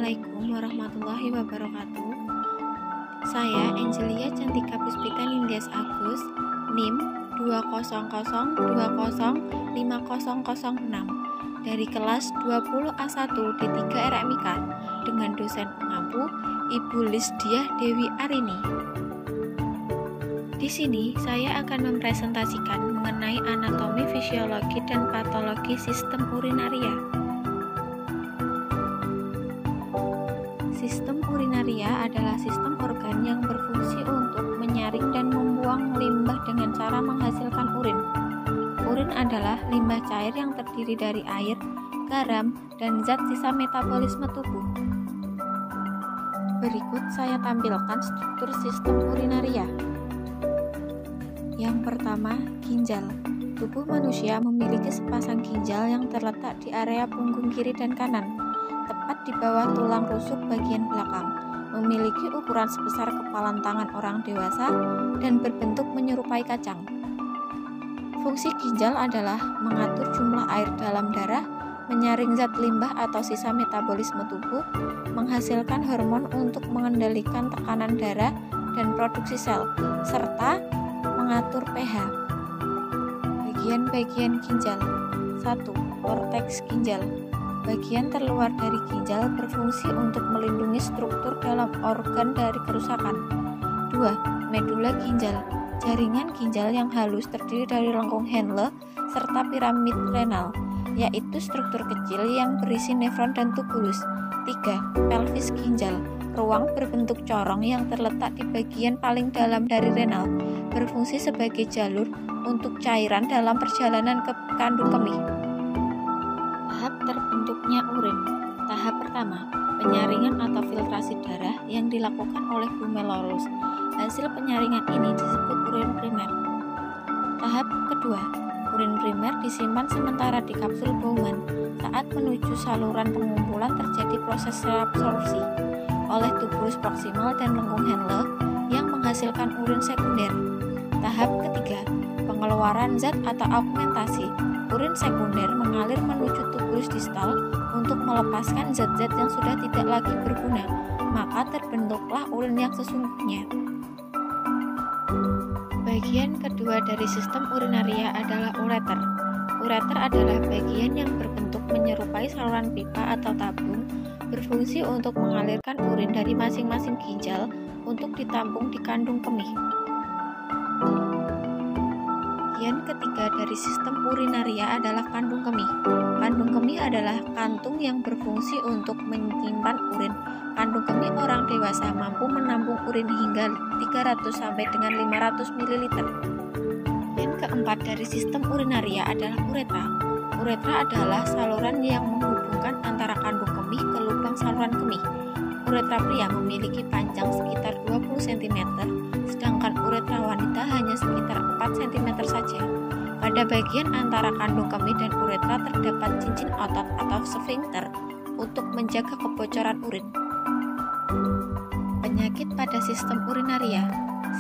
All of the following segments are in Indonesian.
Assalamualaikum warahmatullahi wabarakatuh. Saya Angelia Cantika Puspita Nindya Agus, NIM 200205006 dari kelas 20A1 D3 RMIK dengan dosen pengampu Ibu Lisdiah Dewi Arini. Di sini saya akan mempresentasikan mengenai anatomi, fisiologi, dan patologi sistem urinaria. Sistem urinaria adalah sistem organ yang berfungsi untuk menyaring dan membuang limbah dengan cara menghasilkan urin. Urin adalah limbah cair yang terdiri dari air, garam, dan zat sisa metabolisme tubuh. Berikut saya tampilkan struktur sistem urinaria. Yang pertama, ginjal. Tubuh manusia memiliki sepasang ginjal yang terletak di area punggung kiri dan kanan, tepat di bawah tulang rusuk bagian belakang, memiliki ukuran sebesar kepalan tangan orang dewasa dan berbentuk menyerupai kacang. Fungsi ginjal adalah mengatur jumlah air dalam darah, menyaring zat limbah atau sisa metabolisme tubuh, menghasilkan hormon untuk mengendalikan tekanan darah dan produksi sel, serta mengatur pH. Bagian-bagian ginjal. 1. Korteks ginjal. Bagian terluar dari ginjal berfungsi untuk melindungi struktur dalam organ dari kerusakan. 2. Medula ginjal. Jaringan ginjal yang halus terdiri dari lengkung Henle serta piramid renal, yaitu struktur kecil yang berisi nefron dan tubulus. 3. Pelvis ginjal. Ruang berbentuk corong yang terletak di bagian paling dalam dari renal, berfungsi sebagai jalur untuk cairan dalam perjalanan ke kandung kemih. Tahap terbentuknya urin. Tahap pertama, penyaringan atau filtrasi darah yang dilakukan oleh glomerulus. Hasil penyaringan ini disebut urin primer. Tahap kedua, urin primer disimpan sementara di kapsul Bowman. Saat menuju saluran pengumpulan terjadi proses reabsorpsi oleh tubulus proksimal dan lengkung Henle yang menghasilkan urin sekunder. Tahap ketiga, pengeluaran zat atau augmentasi. Urin sekunder mengalir menuju tubulus distal untuk melepaskan zat-zat yang sudah tidak lagi berguna, maka terbentuklah urin yang sesungguhnya. Bagian kedua dari sistem urinaria adalah ureter. Ureter adalah bagian yang berbentuk menyerupai saluran pipa atau tabung, berfungsi untuk mengalirkan urin dari masing-masing ginjal untuk ditampung di kandung kemih. Bagian ketiga dari sistem urinaria adalah kandung kemih. Kandung kemih adalah kantung yang berfungsi untuk menyimpan urin. Kandung kemih orang dewasa mampu menampung urin hingga 300 sampai dengan 500 ml. Yang keempat dari sistem urinaria adalah uretra. Uretra adalah saluran yang menghubungkan antara kandung kemih ke lubang saluran kemih. Uretra pria memiliki panjang sekitar 20 cm, sedangkan uretra wanita hanya sekitar 4 cm saja. Pada bagian antara kandung kemih dan uretra terdapat cincin otot atau sfinkter untuk menjaga kebocoran urin. Penyakit pada sistem urinaria.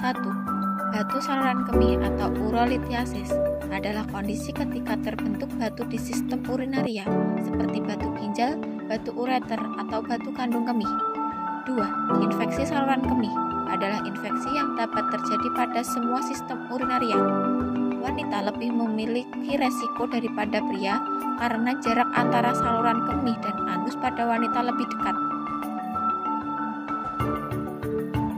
1. Batu saluran kemih atau urolithiasis adalah kondisi ketika terbentuk batu di sistem urinaria seperti batu ginjal, batu ureter, atau batu kandung kemih. 2. Infeksi saluran kemih adalah infeksi yang dapat terjadi pada semua sistem urinaria. Wanita lebih memiliki resiko daripada pria karena jarak antara saluran kemih dan anus pada wanita lebih dekat.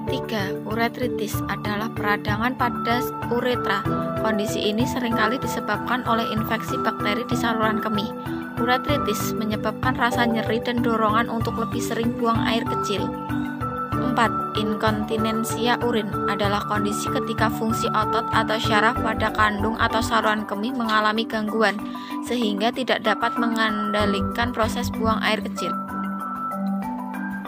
3. Uretritis adalah peradangan pada uretra. Kondisi ini seringkali disebabkan oleh infeksi bakteri di saluran kemih. Uretritis menyebabkan rasa nyeri dan dorongan untuk lebih sering buang air kecil. 4. Inkontinensia urin adalah kondisi ketika fungsi otot atau syaraf pada kandung atau saluran kemih mengalami gangguan, sehingga tidak dapat mengendalikan proses buang air kecil.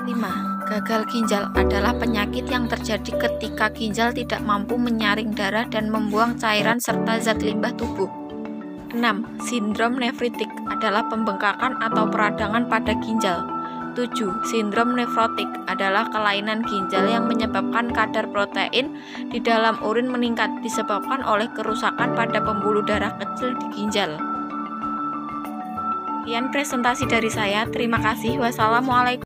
5. Gagal ginjal adalah penyakit yang terjadi ketika ginjal tidak mampu menyaring darah dan membuang cairan serta zat limbah tubuh. 6. Sindrom nefritik adalah pembengkakan atau peradangan pada ginjal. 7. Sindrom nefrotik adalah kelainan ginjal yang menyebabkan kadar protein di dalam urin meningkat disebabkan oleh kerusakan pada pembuluh darah kecil di ginjal. Sekian presentasi dari saya. Terima kasih. Wassalamualaikum.